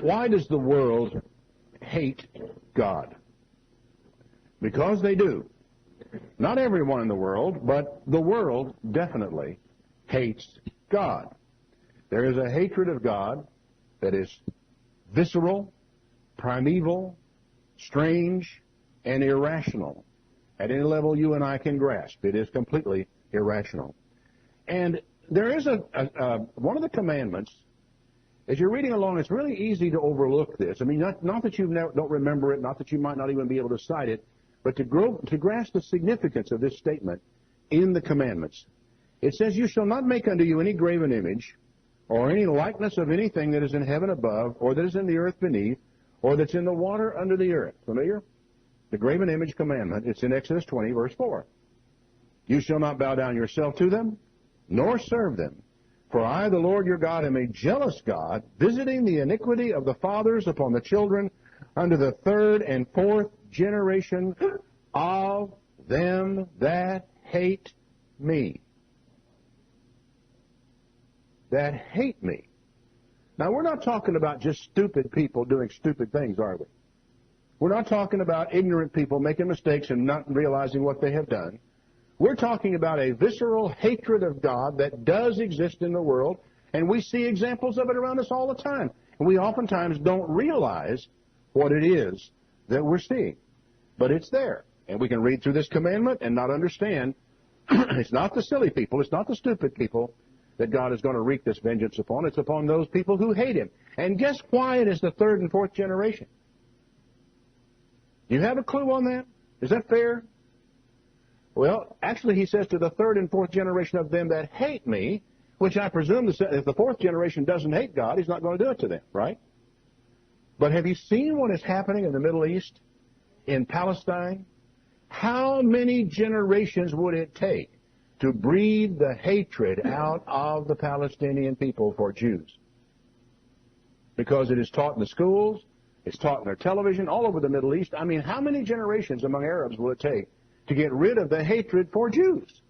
Why does the world hate God? Because they do. Not everyone in the world, but the world definitely hates God. There is a hatred of God that is visceral, primeval, strange, and irrational. At any level you and I can grasp, it is completely irrational. And there is one of the commandments, as you're reading along, it's really easy to overlook this. I mean, not that you don't remember it, not that you might not even be able to cite it, but to grasp the significance of this statement in the commandments. It says, "You shall not make unto you any graven image, or any likeness of anything that is in heaven above, or that is in the earth beneath, or that's in the water under the earth." Familiar? The graven image commandment, it's in Exodus 20, verse 4. "You shall not bow down yourself to them, nor serve them. For I, the Lord your God, am a jealous God, visiting the iniquity of the fathers upon the children unto the third and fourth generation of them that hate me." That hate me. Now, we're not talking about just stupid people doing stupid things, are we? We're not talking about ignorant people making mistakes and not realizing what they have done. We're talking about a visceral hatred of God that does exist in the world, and we see examples of it around us all the time. And we oftentimes don't realize what it is that we're seeing. But it's there. And we can read through this commandment and not understand. It's not the silly people, it's not the stupid people that God is going to wreak this vengeance upon. It's upon those people who hate Him. And guess why it is the third and fourth generation? Do you have a clue on that? Is that fair? Well, actually, he says to the third and fourth generation of them that hate me, which I presume if the fourth generation doesn't hate God, He's not going to do it to them, right? But have you seen what is happening in the Middle East, in Palestine? How many generations would it take to breed the hatred out of the Palestinian people for Jews? Because it is taught in the schools, it's taught in their television, all over the Middle East. I mean, how many generations among Arabs will it take to get rid of the hatred for Jews?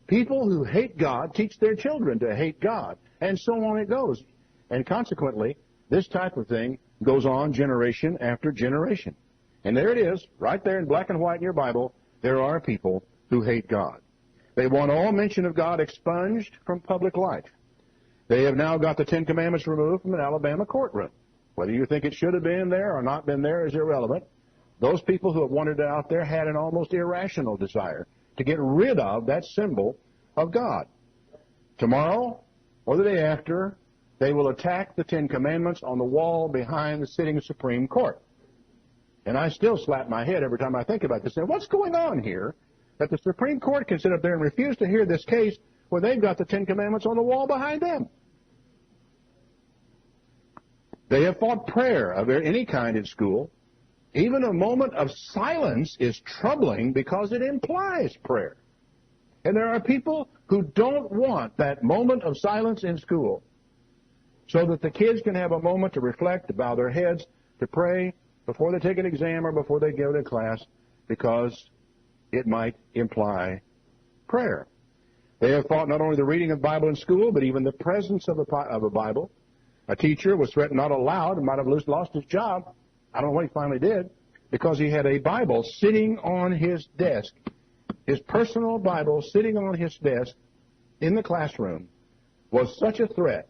People who hate God teach their children to hate God, and so on it goes. And consequently, this type of thing goes on generation after generation. And there it is, right there in black and white in your Bible, there are people who hate God. They want all mention of God expunged from public life. They have now got the Ten Commandments removed from an Alabama courtroom. Whether you think it should have been there or not been there is irrelevant. Those people who have wanted it out there had an almost irrational desire to get rid of that symbol of God. Tomorrow, or the day after, they will attack the Ten Commandments on the wall behind the sitting Supreme Court. And I still slap my head every time I think about this. And what's going on here that the Supreme Court can sit up there and refuse to hear this case when they've got the Ten Commandments on the wall behind them? They have fought prayer of any kind in school. Even a moment of silence is troubling because it implies prayer. And there are people who don't want that moment of silence in school so that the kids can have a moment to reflect, to bow their heads, to pray before they take an exam or before they go to class, because it might imply prayer. They have fought not only the reading of the Bible in school, but even the presence of a Bible. A teacher was threatened not allowed and might have lost his job. I don't know what he finally did, because he had a Bible sitting on his desk, his personal Bible sitting on his desk in the classroom was such a threat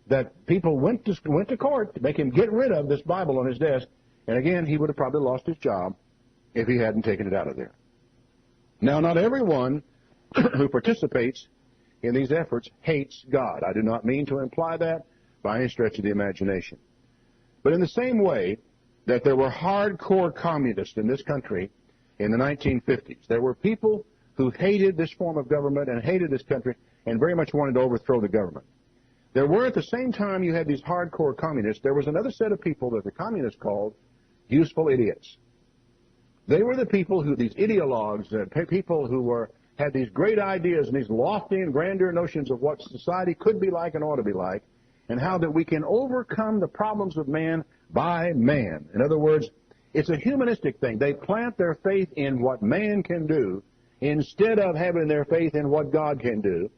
that people went to court to make him get rid of this Bible on his desk, and again, he would have probably lost his job if he hadn't taken it out of there. Now, not everyone who participates in these efforts hates God. I do not mean to imply that by any stretch of the imagination. But in the same way that there were hardcore communists in this country in the 1950s, there were people who hated this form of government and hated this country and very much wanted to overthrow the government. There were, at the same time you had these hardcore communists, there was another set of people that the communists called useful idiots. They were the people who, these ideologues, people who had these great ideas and these lofty and grandeur notions of what society could be like and ought to be like, and how that we can overcome the problems of man by man. In other words, it's a humanistic thing. They plant their faith in what man can do instead of having their faith in what God can do.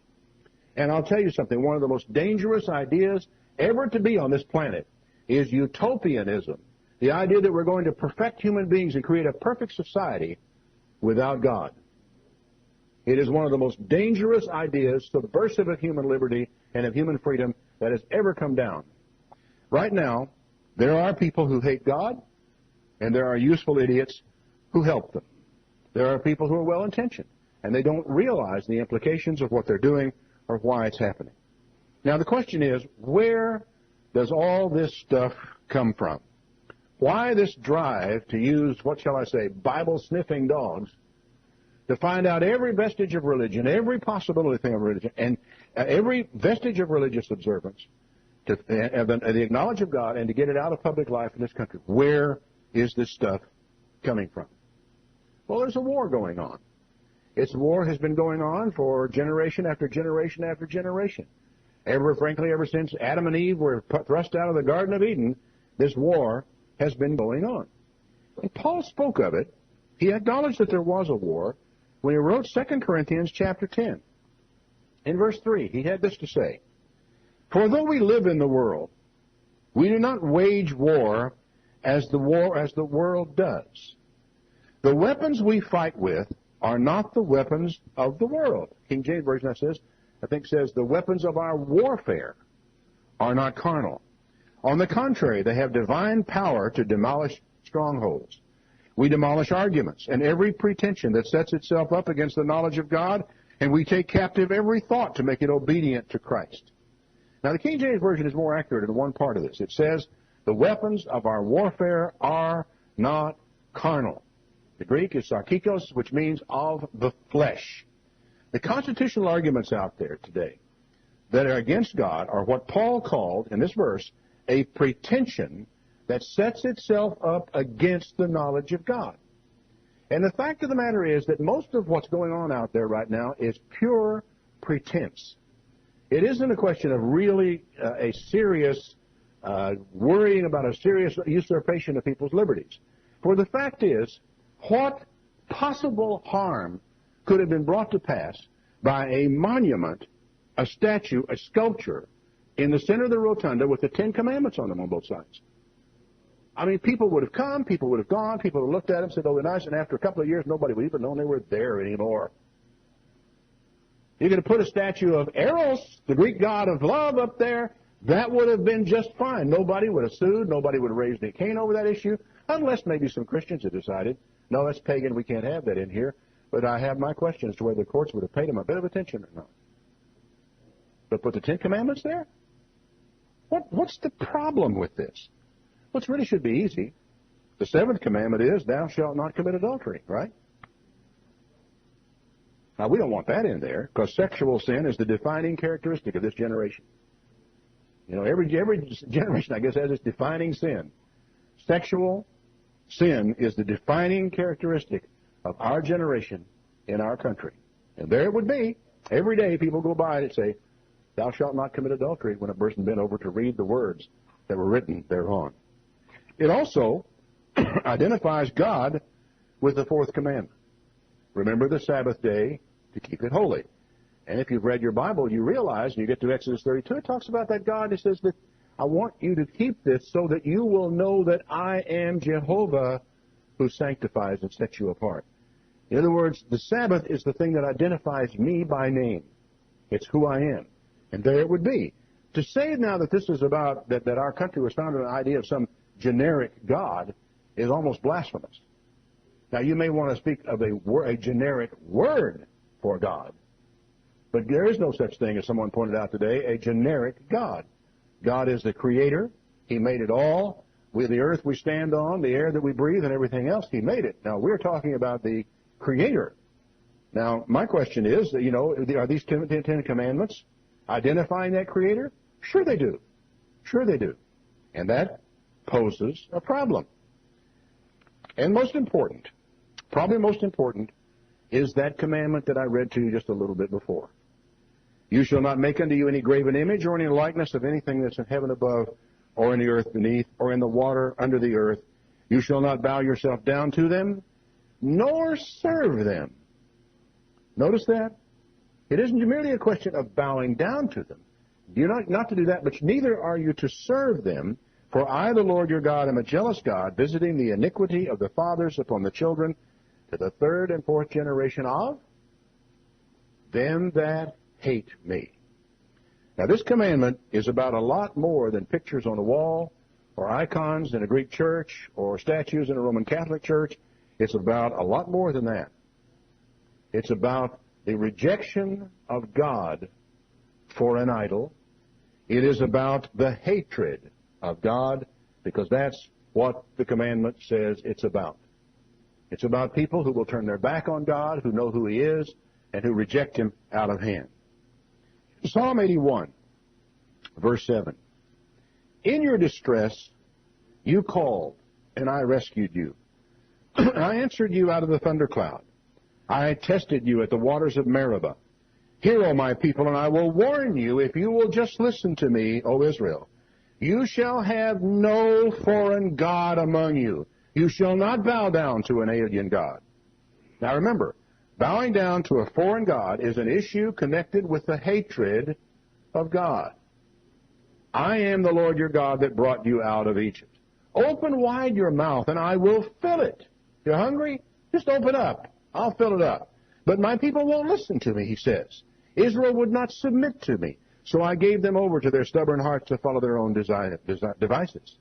And I'll tell you something, one of the most dangerous ideas ever to be on this planet is utopianism, the idea that we're going to perfect human beings and create a perfect society without God. It is one of the most dangerous ideas, subversive of human liberty and of human freedom, that has ever come down. Right now, there are people who hate God, and there are useful idiots who help them. There are people who are well-intentioned, and they don't realize the implications of what they're doing or why it's happening. Now, the question is, where does all this stuff come from? Why this drive to use, what shall I say, Bible-sniffing dogs to find out every vestige of religion, every possibility thing of religion, and every vestige of religious observance, to the knowledge of God, and to get it out of public life in this country? Where is this stuff coming from? Well, there's a war going on. Its war has been going on for generation after generation after generation. Frankly, ever since Adam and Eve were thrust out of the Garden of Eden, this war has been going on. And Paul spoke of it. He acknowledged that there was a war when he wrote 2 Corinthians chapter 10. In verse 3, he had this to say, "For though we live in the world, we do not wage war as the world does. The weapons we fight with are not the weapons of the world." King James Version, I think says, "The weapons of our warfare are not carnal. On the contrary, they have divine power to demolish strongholds. We demolish arguments and every pretension that sets itself up against the knowledge of God, and we take captive every thought to make it obedient to Christ." Now, the King James Version is more accurate in one part of this. It says, "The weapons of our warfare are not carnal." The Greek is sarkikos, which means of the flesh. The constitutional arguments out there today that are against God are what Paul called, in this verse, a pretension that sets itself up against the knowledge of God. And the fact of the matter is that most of what's going on out there right now is pure pretense. It isn't a question of really a serious worrying about a serious usurpation of people's liberties. For the fact is, what possible harm could have been brought to pass by a monument, a statue, a sculpture in the center of the rotunda with the Ten Commandments on them on both sides? I mean, people would have come, people would have gone, people would have looked at them, said, "Oh, they're nice," and after a couple of years, nobody would even know they were there anymore. You're going to put a statue of Eros, the Greek god of love, up there, that would have been just fine. Nobody would have sued, nobody would have raised a cane over that issue, unless maybe some Christians had decided, "No, that's pagan, we can't have that in here." But I have my question as to whether the courts would have paid them a bit of attention or not. But put the Ten Commandments there? What's the problem with this? Well, it really should be easy. The seventh commandment is, "Thou shalt not commit adultery," right? Now, we don't want that in there, because sexual sin is the defining characteristic of this generation. You know, every generation, I guess, has its defining sin. Sexual sin is the defining characteristic of our generation in our country. And there it would be. Every day people go by and say, "Thou shalt not commit adultery," when a person bent over to read the words that were written thereon. It also identifies God with the fourth commandment. "Remember the Sabbath day to keep it holy." And if you've read your Bible, you realize, and you get to Exodus 32, it talks about that God. It says that, "I want you to keep this so that you will know that I am Jehovah who sanctifies and sets you apart." In other words, the Sabbath is the thing that identifies me by name. It's who I am. And there it would be. To say now that this is about, that our country was founded on the idea of some generic God is almost blasphemous. Now, you may want to speak of a generic word for God, but there is no such thing, as someone pointed out today, a generic God. God is the creator. He made it all. With the earth we stand on, the air that we breathe, and everything else, He made it. Now, we're talking about the creator. Now, my question is, are these 10 commandments identifying that creator? Sure they do. Sure they do. And that poses a problem. And most important, probably most important, is that commandment that I read to you just a little bit before. "You shall not make unto you any graven image or any likeness of anything that's in heaven above, or in the earth beneath, or in the water under the earth. You shall not bow yourself down to them, nor serve them." Notice that? It isn't merely a question of bowing down to them. You're not to do that, but neither are you to serve them, For I, the Lord your God, am a jealous God, visiting the iniquity of the fathers upon the children to the third and fourth generation of them that hate me. Now, this commandment is about a lot more than pictures on a wall or icons in a Greek church or statues in a Roman Catholic church. It's about a lot more than that. It's about the rejection of God for an idol. It is about the hatred of God, because that's what the commandment says it's about. It's about people who will turn their back on God, who know who He is, and who reject Him out of hand. Psalm 81, verse 7. In your distress you called, and I rescued you. I answered you out of the thundercloud. I tested you at the waters of Meribah. Hear, O my people, and I will warn you, if you will just listen to me, O Israel. You shall have no foreign god among you. You shall not bow down to an alien god. Now remember, bowing down to a foreign god is an issue connected with the hatred of God. I am the Lord your God that brought you out of Egypt. Open wide your mouth, and I will fill it. You're hungry? Just open up. I'll fill it up. But my people won't listen to me, he says. Israel would not submit to me, so I gave them over to their stubborn hearts to follow their own devices.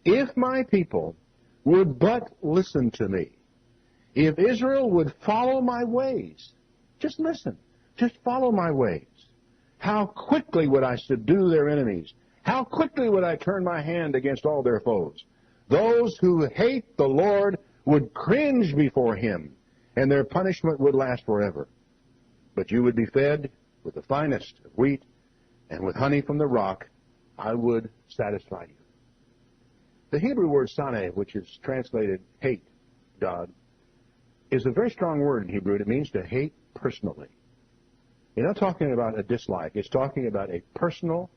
If my people would but listen to me, if Israel would follow my ways, just listen, just follow my ways, how quickly would I subdue their enemies? How quickly would I turn my hand against all their foes? Those who hate the Lord would cringe before Him, and their punishment would last forever. But you would be fed with the finest of wheat, and with honey from the rock, I would satisfy you. The Hebrew word sane, which is translated hate God, is a very strong word in Hebrew. It means to hate personally. You're not talking about a dislike. It's talking about a personal,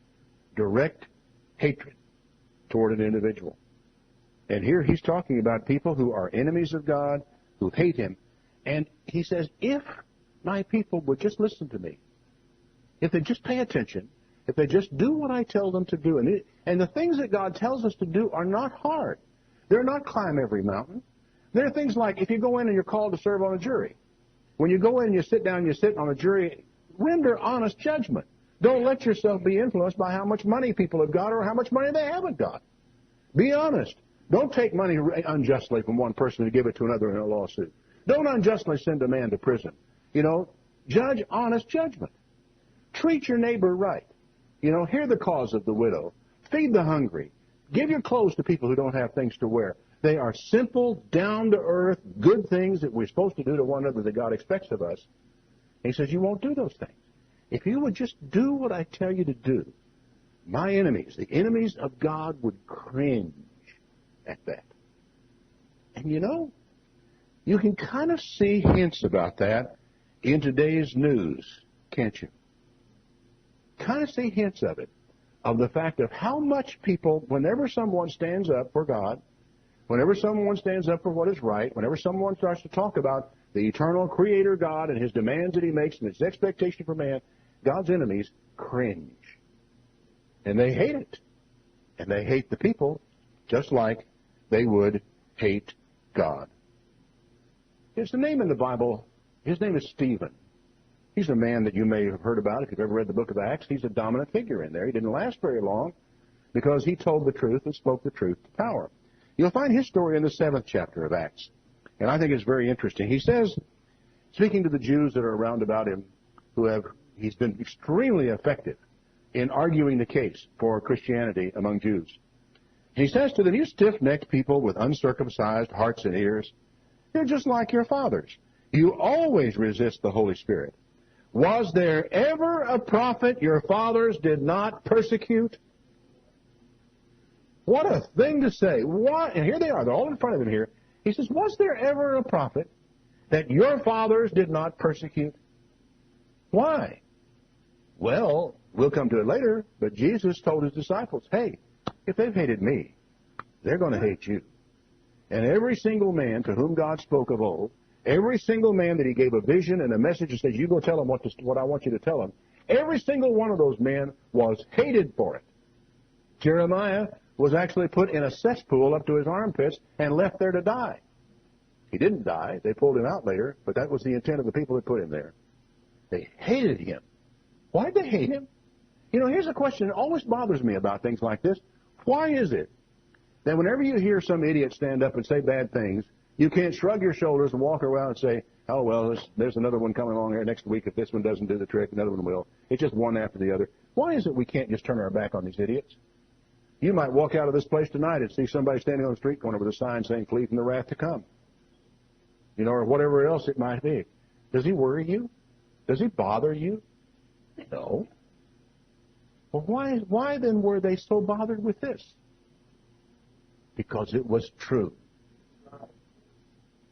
direct hatred toward an individual. And here he's talking about people who are enemies of God, who hate Him. And he says, if my people would just listen to me, if they just pay attention, if they just do what I tell them to do, and the things that God tells us to do are not hard. They're not climb every mountain. They're things like if you go in and you're called to serve on a jury. When you go in and you sit down and you sit on a jury, render honest judgment. Don't let yourself be influenced by how much money people have got or how much money they haven't got. Be honest. Don't take money unjustly from one person and give it to another in a lawsuit. Don't unjustly send a man to prison. Judge honest judgment. Treat your neighbor right. Hear the cause of the widow. Feed the hungry. Give your clothes to people who don't have things to wear. They are simple, down-to-earth, good things that we're supposed to do to one another that God expects of us. And He says, you won't do those things. If you would just do what I tell you to do, my enemies, the enemies of God, would cringe at that. And you can kind of see hints about that in today's news, can't you? Kind of see hints of it, of the fact of how much people, whenever someone stands up for God, whenever someone stands up for what is right, whenever someone starts to talk about the eternal Creator God and His demands that He makes and His expectation for man, God's enemies cringe. And they hate it. And they hate the people just like they would hate God. There's a name in the Bible. His name is Stephen. He's a man that you may have heard about if you've ever read the book of Acts. He's a dominant figure in there. He didn't last very long because he told the truth and spoke the truth to power. You'll find his story in the 7th chapter of Acts. And I think it's very interesting. He says, speaking to the Jews that are around about him, he's been extremely effective in arguing the case for Christianity among Jews. He says to them, you stiff-necked people with uncircumcised hearts and ears, you're just like your fathers. You always resist the Holy Spirit. Was there ever a prophet your fathers did not persecute? What a thing to say. What? And here they are. They're all in front of him here. He says, was there ever a prophet that your fathers did not persecute? Why? Well, we'll come to it later, but Jesus told His disciples, hey, if they've hated me, they're going to hate you. And every single man to whom God spoke of old, every single man that He gave a vision and a message and says, you go tell them what I want you to tell them, every single one of those men was hated for it. Jeremiah was actually put in a cesspool up to his armpits and left there to die. He didn't die. They pulled him out later, but that was the intent of the people that put him there. They hated him. Why did they hate him? You know, here's a question that always bothers me about things like this. Why is it that whenever you hear some idiot stand up and say bad things, you can't shrug your shoulders and walk around and say, oh, well, there's another one coming along here next week. If this one doesn't do the trick, another one will. It's just one after the other. Why is it we can't just turn our back on these idiots? You might walk out of this place tonight and see somebody standing on the street corner with a sign saying, flee from the wrath to come. You know, or whatever else it might be. Does he worry you? Does he bother you? No. Well, why then were they so bothered with this? Because it was true.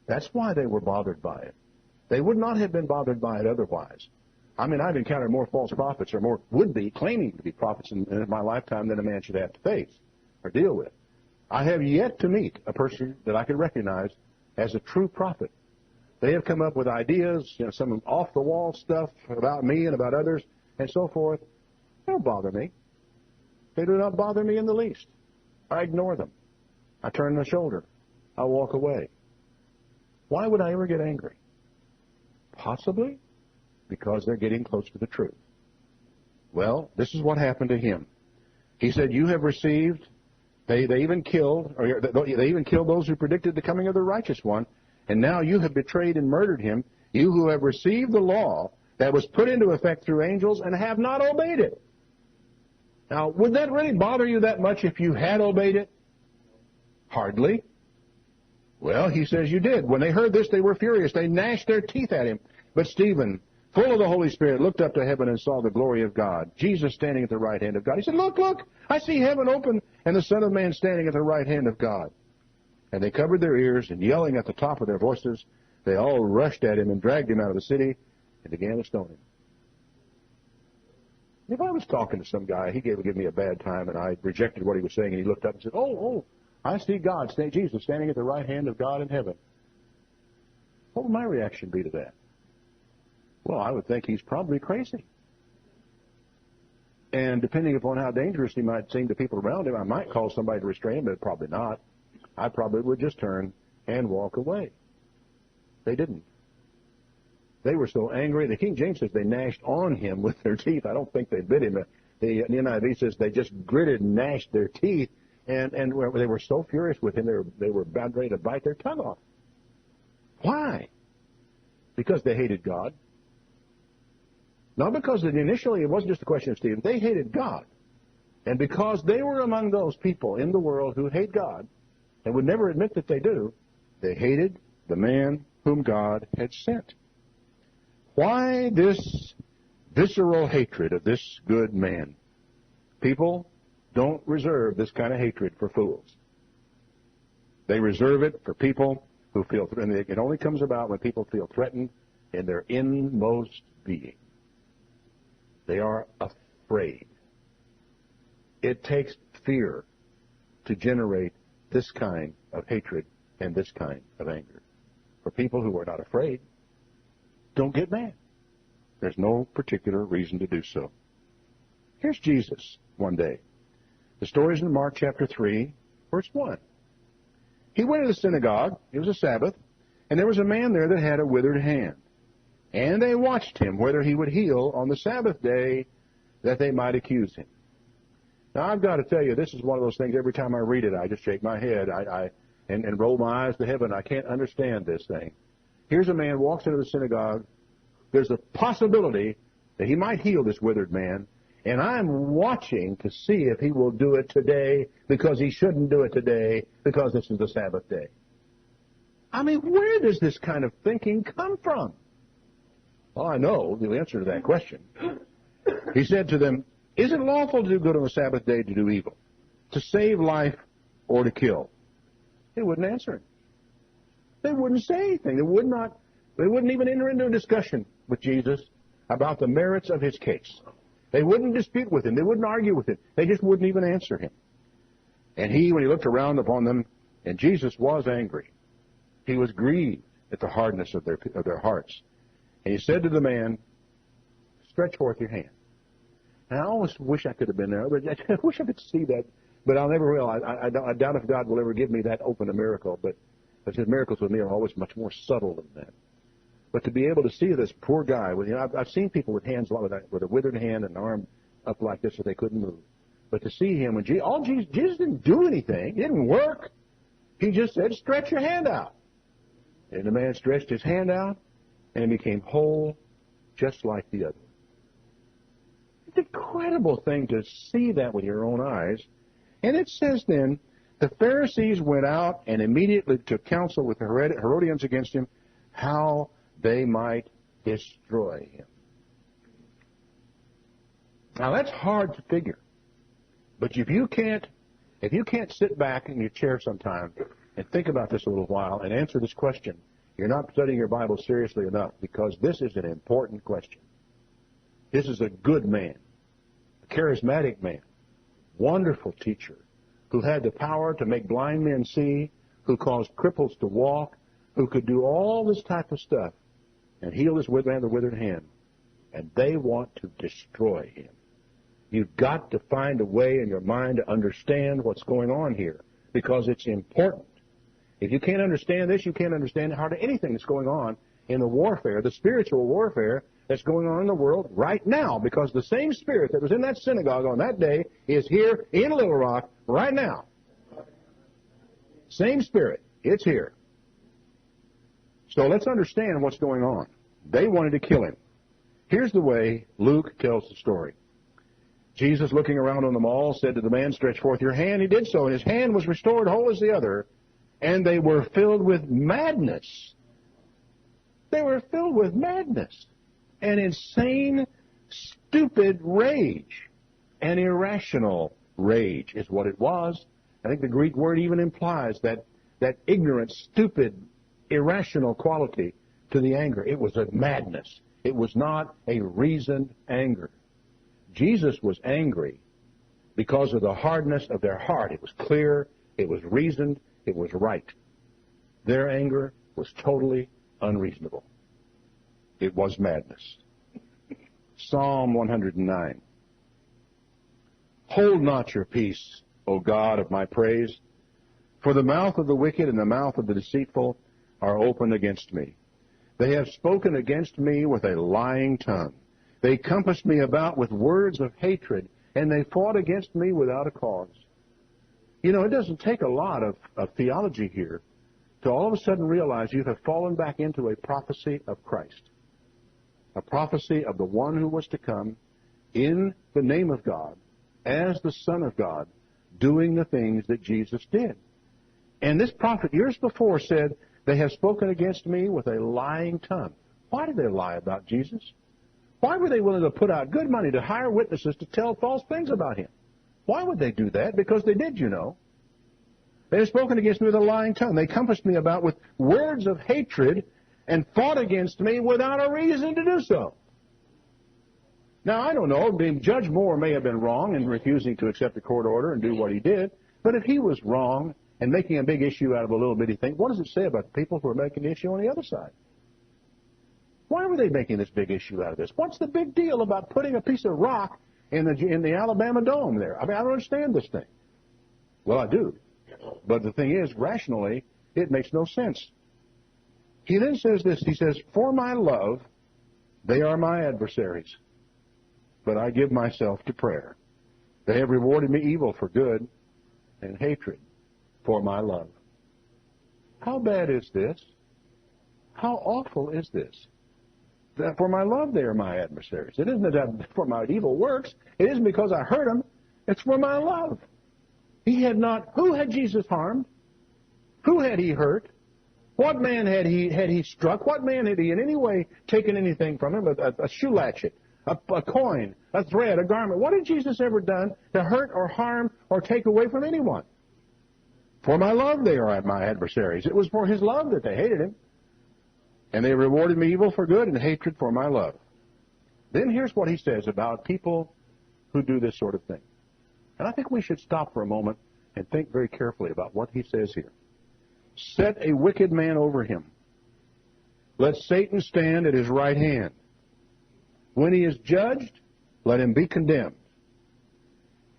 That's why they were bothered by it. They would not have been bothered by it otherwise. I mean, I've encountered more false prophets or more would-be claiming to be prophets in my lifetime than a man should have to face or deal with. I have yet to meet a person that I could recognize as a true prophet. They have come up with ideas, you know, some off-the-wall stuff about me and about others and so forth. They don't bother me. They do not bother me in the least. I ignore them. I turn the shoulder. I walk away. Why would I ever get angry? Possibly because they're getting close to the truth. Well, this is what happened to him. He said, you have received, they even killed those who predicted the coming of the righteous one, and now you have betrayed and murdered him, you who have received the law that was put into effect through angels and have not obeyed it. Now, would that really bother you that much if you had obeyed it? Hardly. Well, he says you did. When they heard this, they were furious. They gnashed their teeth at him. But Stephen, full of the Holy Spirit, looked up to heaven and saw the glory of God, Jesus standing at the right hand of God. He said, look, I see heaven open and the Son of Man standing at the right hand of God. And they covered their ears, and yelling at the top of their voices, they all rushed at him and dragged him out of the city and began to stone him. If I was talking to some guy, he would give me a bad time, and I rejected what he was saying, and he looked up and said, oh, I see God, Jesus, standing at the right hand of God in heaven. What would my reaction be to that? Well, I would think he's probably crazy. And depending upon how dangerous he might seem to people around him, I might call somebody to restrain him, but probably not. I probably would just turn and walk away. They didn't. They were so angry. The King James says they gnashed on him with their teeth. I don't think they bit him. The NIV says they just gritted and gnashed their teeth, and they were so furious with him, they were about ready to bite their tongue off. Why? Because they hated God. Not because initially it wasn't just a question of Stephen. They hated God. And because they were among those people in the world who hate God and would never admit that they do, they hated the man whom God had sent. Why this visceral hatred of this good man? People don't reserve this kind of hatred for fools. They reserve it for people who feel threatened. It only comes about when people feel threatened in their inmost being. They are afraid. It takes fear to generate this kind of hatred and this kind of anger. For people who are not afraid, don't get mad. There's no particular reason to do so. Here's Jesus one day. The story is in Mark chapter 3, verse 1. He went to the synagogue. It was a Sabbath, and there was a man there that had a withered hand. And they watched him whether he would heal on the Sabbath day that they might accuse him. Now, I've got to tell you, this is one of those things, every time I read it, I just shake my head and roll my eyes to heaven. I can't understand this thing. Here's a man walks into the synagogue. There's a possibility that he might heal this withered man, and I'm watching to see if he will do it today because he shouldn't do it today because this is the Sabbath day. I mean, where does this kind of thinking come from? Well, I know the answer to that question. He said to them, is it lawful to do good on the Sabbath day to do evil, to save life or to kill? They wouldn't answer him. They wouldn't say anything. They wouldn't even enter into a discussion with Jesus about the merits of his case. They wouldn't dispute with him. They wouldn't argue with him. They just wouldn't even answer him. And when he looked around upon them, and Jesus was angry. He was grieved at the hardness of their hearts. And he said to the man, stretch forth your hand. And I always wish I could have been there, but I wish I could see But I'll never will. I doubt if God will ever give me that open a miracle, but his miracles with me are always much more subtle than that. But to be able to see this poor guy, I've seen people with hands with a withered hand and an arm up like this so they couldn't move. But to see him, when Jesus didn't do anything, he didn't work. He just said, stretch your hand out. And the man stretched his hand out and became whole just like the other. It's an incredible thing to see that with your own eyes. And it says then, the Pharisees went out and immediately took counsel with the Herodians against him, how they might destroy him. Now that's hard to figure. But if you can't sit back in your chair sometime and think about this a little while and answer this question, you're not studying your Bible seriously enough, because this is an important question. This is a good man, a charismatic man, wonderful teacher, who had the power to make blind men see, who caused cripples to walk, who could do all this type of stuff and heal this man with a withered hand. And they want to destroy him. You've got to find a way in your mind to understand what's going on here, because it's important. If you can't understand this, you can't understand hardly anything that's going on in the warfare, the spiritual warfare that's going on in the world right now, because the same spirit that was in that synagogue on that day is here in Little Rock right now. Same spirit. It's here. So let's understand what's going on. They wanted to kill him. Here's the way Luke tells the story. Jesus, looking around on them all, said to the man, stretch forth your hand. He did so, and his hand was restored whole as the other, and they were filled with madness. They were filled with madness. An insane, stupid rage. An irrational rage is what it was. I think the Greek word even implies that ignorant, stupid, irrational quality to the anger. It was a madness. It was not a reasoned anger. Jesus was angry because of the hardness of their heart. It was clear, it was reasoned, it was right. Their anger was totally unreasonable. It was madness. Psalm 109. Hold not your peace, O God of my praise, for the mouth of the wicked and the mouth of the deceitful are opened against me. They have spoken against me with a lying tongue. They compassed me about with words of hatred, and they fought against me without a cause. You know, it doesn't take a lot of theology here to all of a sudden realize you have fallen back into a prophecy of Christ, a prophecy of the one who was to come in the name of God as the Son of God, doing the things that Jesus did. And this prophet years before said, they have spoken against me with a lying tongue. Why did they lie about Jesus? Why were they willing to put out good money to hire witnesses to tell false things about him? Why would they do that? Because they did, you know. They have spoken against me with a lying tongue. They compassed me about with words of hatred and fought against me without a reason to do so. Now, I don't know. Judge Moore may have been wrong in refusing to accept the court order and do what he did. But if he was wrong and making a big issue out of a little bitty thing, what does it say about the people who are making an issue on the other side? Why were they making this big issue out of this? What's the big deal about putting a piece of rock in the Alabama Dome there? I mean, I don't understand this thing. Well, I do. But the thing is, rationally, it makes no sense. He then says this. He says, for my love, they are my adversaries, but I give myself to prayer. They have rewarded me evil for good and hatred for my love. How bad is this? How awful is this? That for my love they are my adversaries. It isn't that for my evil works. It isn't because I hurt them. It's for my love. He had not. Who had Jesus harmed? Who had he hurt? What man had he struck? What man had he in any way taken anything from him? A shoe latchet, a coin, a thread, a garment. What had Jesus ever done to hurt or harm or take away from anyone? For my love they are my adversaries. It was for his love that they hated him. And they rewarded me evil for good and hatred for my love. Then here's what he says about people who do this sort of thing. And I think we should stop for a moment and think very carefully about what he says here. Set a wicked man over him. Let Satan stand at his right hand. When he is judged, let him be condemned.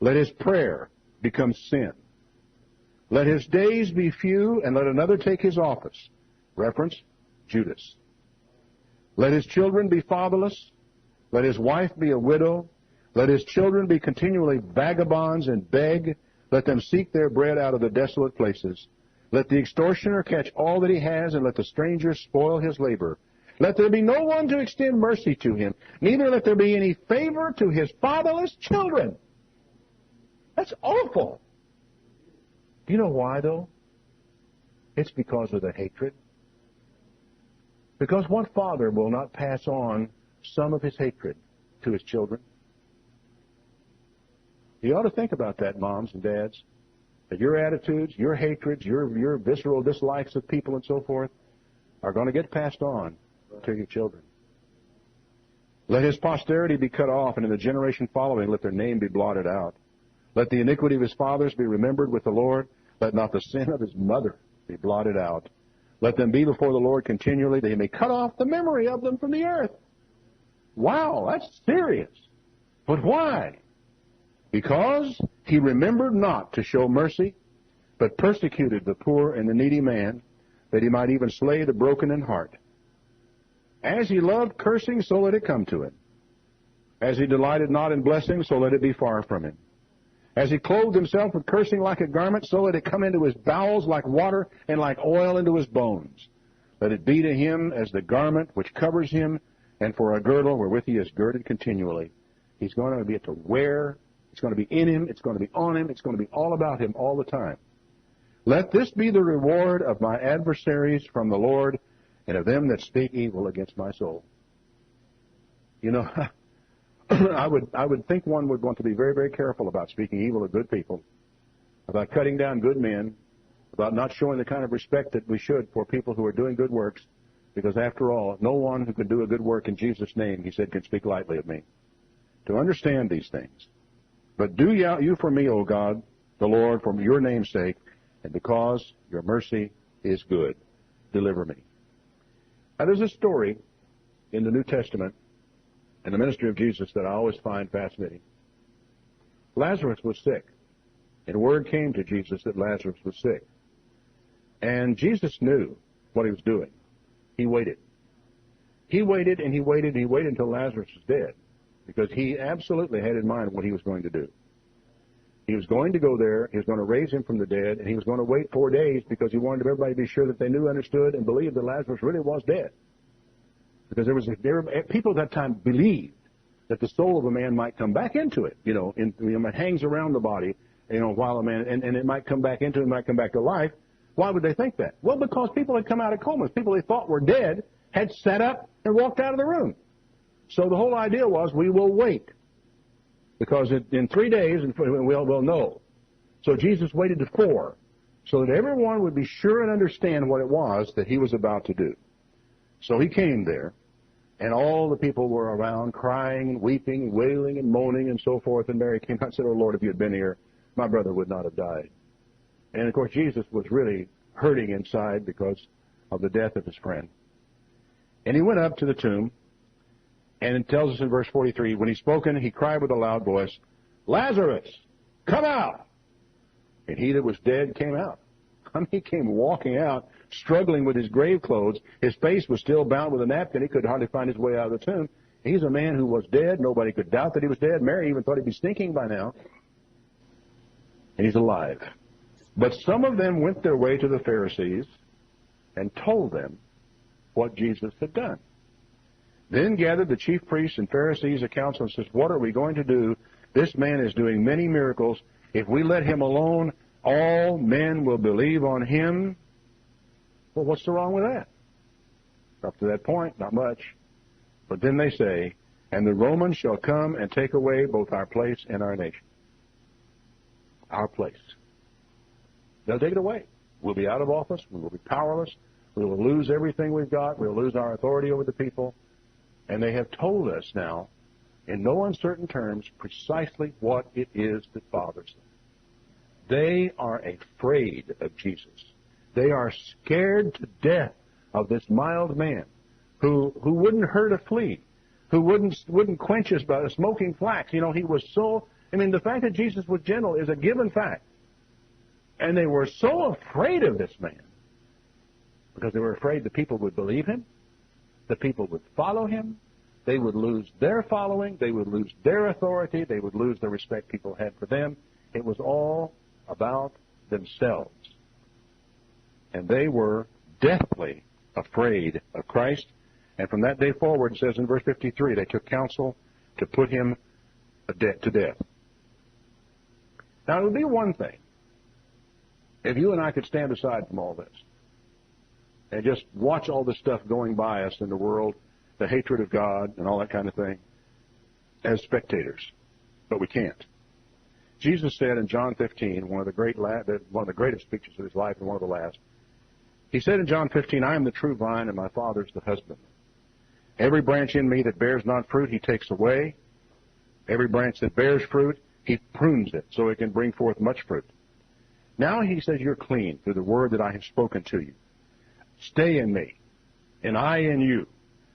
Let his prayer becomes sin. Let his days be few, and let another take his office. Reference, Judas. Let his children be fatherless. Let his wife be a widow. Let his children be continually vagabonds and beg. Let them seek their bread out of the desolate places. Let the extortioner catch all that he has, and let the stranger spoil his labor. Let there be no one to extend mercy to him, neither let there be any favor to his fatherless children. That's awful. Do you know why, though? It's because of the hatred. Because what father will not pass on some of his hatred to his children? You ought to think about that, moms and dads, that your attitudes, your hatreds, your visceral dislikes of people and so forth are going to get passed on to your children. Let his posterity be cut off, and in the generation following let their name be blotted out. Let the iniquity of his fathers be remembered with the Lord. Let not the sin of his mother be blotted out. Let them be before the Lord continually, that he may cut off the memory of them from the earth. Wow, that's serious. But why? Because he remembered not to show mercy, but persecuted the poor and the needy man, that he might even slay the broken in heart. As he loved cursing, so let it come to him. As he delighted not in blessing, so let it be far from him. As he clothed himself with cursing like a garment, so let it come into his bowels like water, and like oil into his bones. Let it be to him as the garment which covers him, and for a girdle wherewith he is girded continually. He's going to be to wear. It's going to be in him. It's going to be on him. It's going to be all about him all the time. Let this be the reward of my adversaries from the Lord, and of them that speak evil against my soul. You know, I would think one would want to be very, very careful about speaking evil of good people, about cutting down good men, about not showing the kind of respect that we should for people who are doing good works, because after all, no one who can do a good work in Jesus' name, he said, can speak lightly of me. To understand these things. But do you for me, O God, the Lord, for your name's sake, and because your mercy is good, deliver me. Now, there's a story in the New Testament and the ministry of Jesus that I always find fascinating. Lazarus was sick, and word came to Jesus that Lazarus was sick. And Jesus knew what he was doing. He waited. He waited and he waited and he waited until Lazarus was dead, because he absolutely had in mind what he was going to do. He was going to go there, he was going to raise him from the dead, and he was going to wait 4 days because he wanted everybody to be sure that they knew, understood, and believed that Lazarus really was dead. Because people at that time believed that the soul of a man might come back into it, it hangs around the body, while a man, and it might come back into it, might come back to life. Why would they think that? Well, because people had come out of comas. People they thought were dead had sat up and walked out of the room. So the whole idea was, we will wait. Because in 3 days, we'll know. So Jesus waited to 4, so that everyone would be sure and understand what it was that he was about to do. So he came there, and all the people were around crying and weeping and wailing and moaning and so forth. And Mary came out and said, "Oh, Lord, if you had been here, my brother would not have died." And, of course, Jesus was really hurting inside because of the death of his friend. And he went up to the tomb. And it tells us in verse 43, when he spoken, he cried with a loud voice, "Lazarus, come out!" And he that was dead came out. I mean, he came walking out, struggling with his grave clothes. His face was still bound with a napkin. He could hardly find his way out of the tomb. He's a man who was dead. Nobody could doubt that he was dead. Mary even thought he'd be stinking by now. And he's alive. But some of them went their way to the Pharisees and told them what Jesus had done. Then gathered the chief priests and Pharisees a council and says, "What are we going to do? This man is doing many miracles. If we let him alone, all men will believe on him." Well, what's the wrong with that? Up to that point, not much. But then they say, "And the Romans shall come and take away both our place and our nation." Our place. They'll take it away. We'll be out of office. We will be powerless. We will lose everything we've got. We'll lose our authority over the people. And they have told us now, in no uncertain terms, precisely what it is that bothers them. They are afraid of Jesus. They are scared to death of this mild man who wouldn't hurt a flea, who wouldn't quench us by smoking flax. He was so I mean, the fact that Jesus was gentle is a given fact. And they were so afraid of this man because they were afraid the people would believe him, the people would follow him, they would lose their following, they would lose their authority, they would lose the respect people had for them. It was all about themselves. And they were deathly afraid of Christ. And from that day forward, it says in verse 53, they took counsel to put him to death. Now, it would be one thing if you and I could stand aside from all this and just watch all this stuff going by us in the world, the hatred of God and all that kind of thing, as spectators. But we can't. Jesus said in John 15, one of the greatest speeches of his life and one of the last, he said in John 15, I am the true vine and my Father is the husbandman. Every branch in me that bears not fruit, he takes away. Every branch that bears fruit, he prunes it so it can bring forth much fruit. Now he says you're clean through the word that I have spoken to you. Stay in me, and I in you.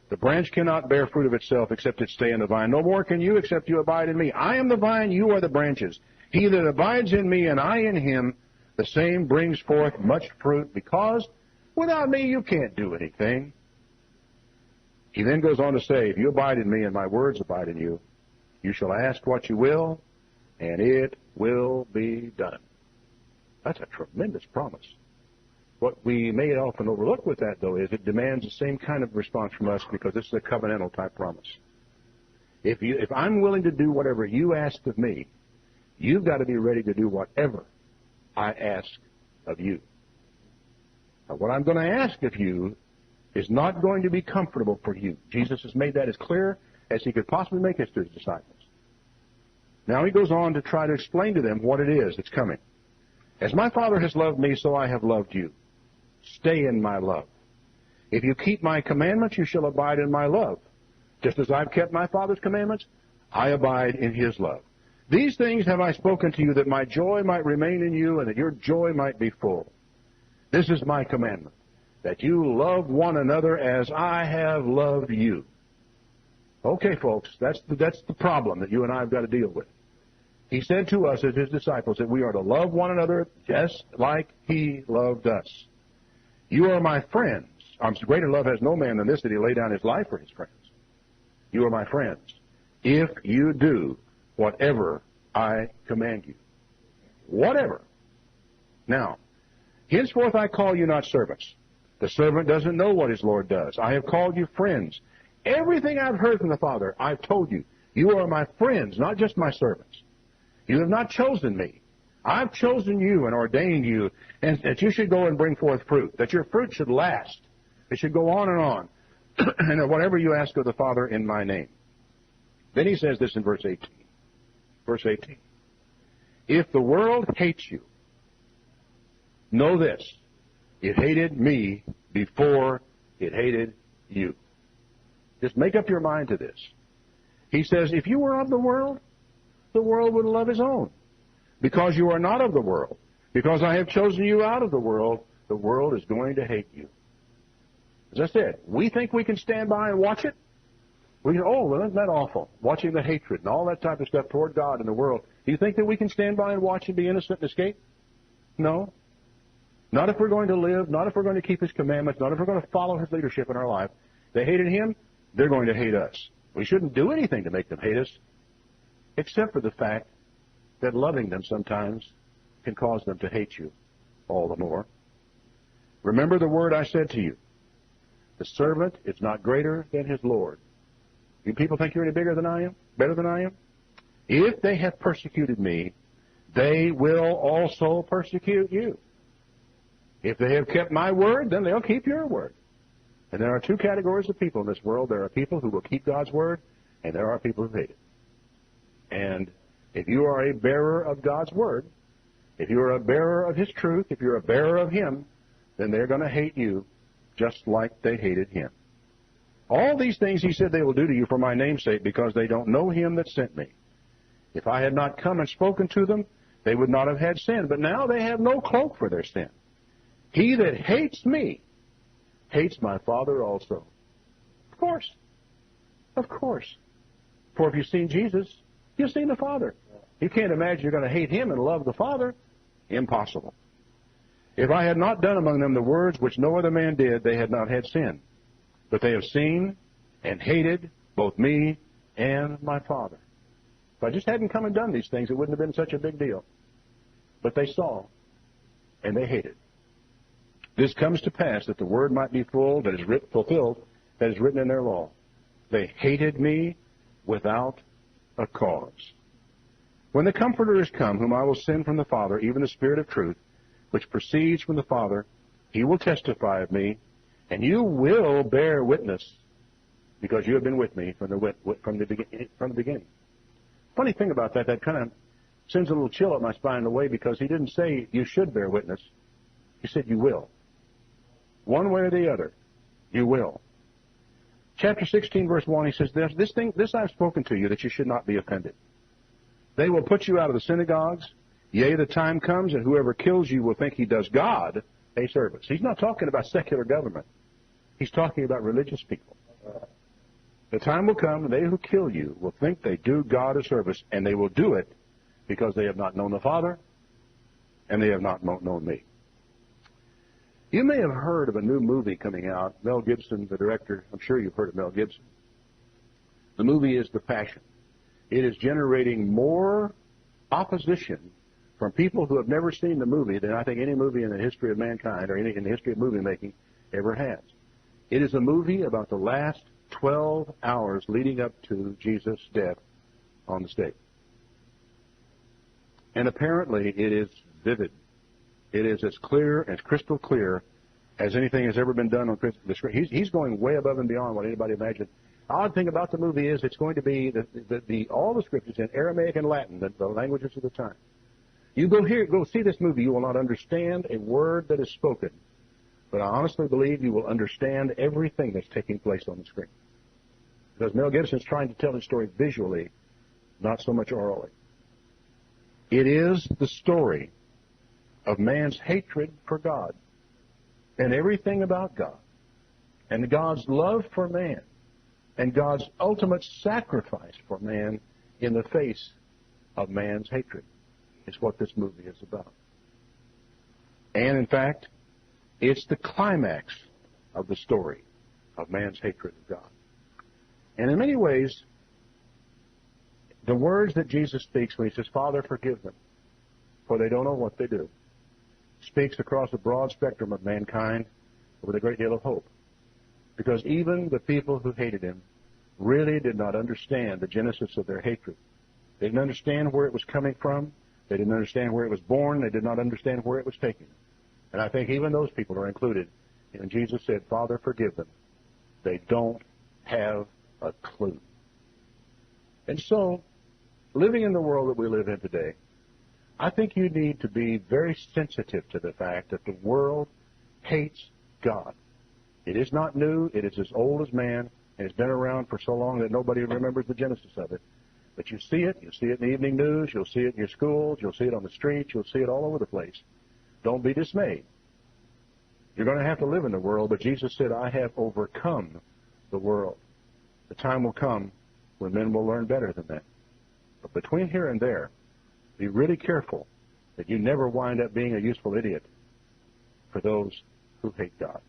The branch cannot bear fruit of itself except it stay in the vine. No more can you except you abide in me. I am the vine, you are the branches. He that abides in me and I in him, the same brings forth much fruit, because without me you can't do anything. He then goes on to say, if you abide in me and my words abide in you, you shall ask what you will, and it will be done. That's a tremendous promise. What we may often overlook with that, though, is it demands the same kind of response from us because this is a covenantal type promise. If I'm willing to do whatever you ask of me, you've got to be ready to do whatever I ask of you. Now, what I'm going to ask of you is not going to be comfortable for you. Jesus has made that as clear as he could possibly make it to his disciples. Now he goes on to try to explain to them what it is that's coming. As my Father has loved me, so I have loved you. Stay in my love. If you keep my commandments, you shall abide in my love. Just as I've kept my Father's commandments, I abide in his love. These things have I spoken to you, that my joy might remain in you, and that your joy might be full. This is my commandment, that you love one another as I have loved you. Okay, folks, that's the problem that you and I have got to deal with. He said to us as his disciples that we are to love one another just like he loved us. You are my friends. Greater love has no man than this, that he lay down his life for his friends. You are my friends if you do whatever I command you. Whatever. Now, henceforth I call you not servants. The servant doesn't know what his Lord does. I have called you friends. Everything I've heard from the Father, I've told you. You are my friends, not just my servants. You have not chosen me. I've chosen you and ordained you, and that you should go and bring forth fruit, that your fruit should last. It should go on, and that whatever you ask of the Father in my name. Then he says this in verse 18. Verse 18. If the world hates you, know this. It hated me before it hated you. Just make up your mind to this. He says, if you were of the world would love his own. Because you are not of the world, because I have chosen you out of the world is going to hate you. As I said, we think we can stand by and watch it. We go, oh, well, isn't that awful? Watching the hatred and all that type of stuff toward God and the world. Do you think that we can stand by and watch and be innocent and escape? No. Not if we're going to live, not if we're going to keep his commandments, not if we're going to follow his leadership in our life. They hated him, they're going to hate us. We shouldn't do anything to make them hate us, except for the fact that loving them sometimes can cause them to hate you all the more. Remember the word I said to you. The servant is not greater than his Lord. You people think you're any bigger than I am? Better than I am? If they have persecuted me, they will also persecute you. If they have kept my word, then they'll keep your word. And there are two categories of people in this world. There are people who will keep God's word, and there are people who hate it. And if you are a bearer of God's word, if you are a bearer of his truth, if you're a bearer of him, then they're going to hate you just like they hated him. All these things he said they will do to you for my name's sake, because they don't know him that sent me. If I had not come and spoken to them, they would not have had sin. But now they have no cloak for their sin. He that hates me hates my Father also. Of course. Of course. For if you've seen Jesus, you've seen the Father. You can't imagine you're going to hate him and love the Father. Impossible. If I had not done among them the words which no other man did, they had not had sin. But they have seen and hated both me and my Father. If I just hadn't come and done these things, it wouldn't have been such a big deal. But they saw, and they hated. This comes to pass that the word might be fulfilled that is written in their law. They hated me without a cause. When the Comforter is come, whom I will send from the Father, even the Spirit of truth, which proceeds from the Father, he will testify of me, and you will bear witness, because you have been with me from the beginning. Funny thing about that kind of sends a little chill up my spine in a way, because he didn't say you should bear witness. He said you will. One way or the other, you will. Chapter 16, verse 1, he says, this I've spoken to you, that you should not be offended. They will put you out of the synagogues. Yea, the time comes, and whoever kills you will think he does God a service. He's not talking about secular government. He's talking about religious people. The time will come, and they who kill you will think they do God a service, and they will do it because they have not known the Father, and they have not known me. You may have heard of a new movie coming out. Mel Gibson, the director, I'm sure you've heard of Mel Gibson. The movie is The Passion. It is generating more opposition from people who have never seen the movie than I think any movie in the history of mankind or in the history of movie making ever has. It is a movie about the last 12 hours leading up to Jesus' death on the stake. And apparently it is vivid. It is as clear, as crystal clear, as anything has ever been done on the screen. He's going way above and beyond what anybody imagined. The odd thing about the movie is it's going to be all the scriptures in Aramaic and Latin, the languages of the time. You go see this movie, you will not understand a word that is spoken. But I honestly believe you will understand everything that's taking place on the screen. Because Mel Gibson's trying to tell his story visually, not so much orally. It is the story of man's hatred for God and everything about God, and God's love for man, and God's ultimate sacrifice for man in the face of man's hatred is what this movie is about. And in fact, it's the climax of the story of man's hatred of God. And in many ways, the words that Jesus speaks when he says, Father, forgive them, for they don't know what they do, speaks across a broad spectrum of mankind with a great deal of hope. Because even the people who hated him really did not understand the genesis of their hatred. They didn't understand where it was coming from. They didn't understand where it was born. They did not understand where it was taken. And I think even those people are included. And Jesus said, Father, forgive them. They don't have a clue. And so, living in the world that we live in today, I think you need to be very sensitive to the fact that the world hates God. It is not new. It is as old as man, and it's been around for so long that nobody remembers the genesis of it. But you see it. You'll see it in the evening news. You'll see it in your schools. You'll see it on the streets. You'll see it all over the place. Don't be dismayed. You're going to have to live in the world, but Jesus said, I have overcome the world. The time will come when men will learn better than that. But between here and there, be really careful that you never wind up being a useful idiot for those who hate God.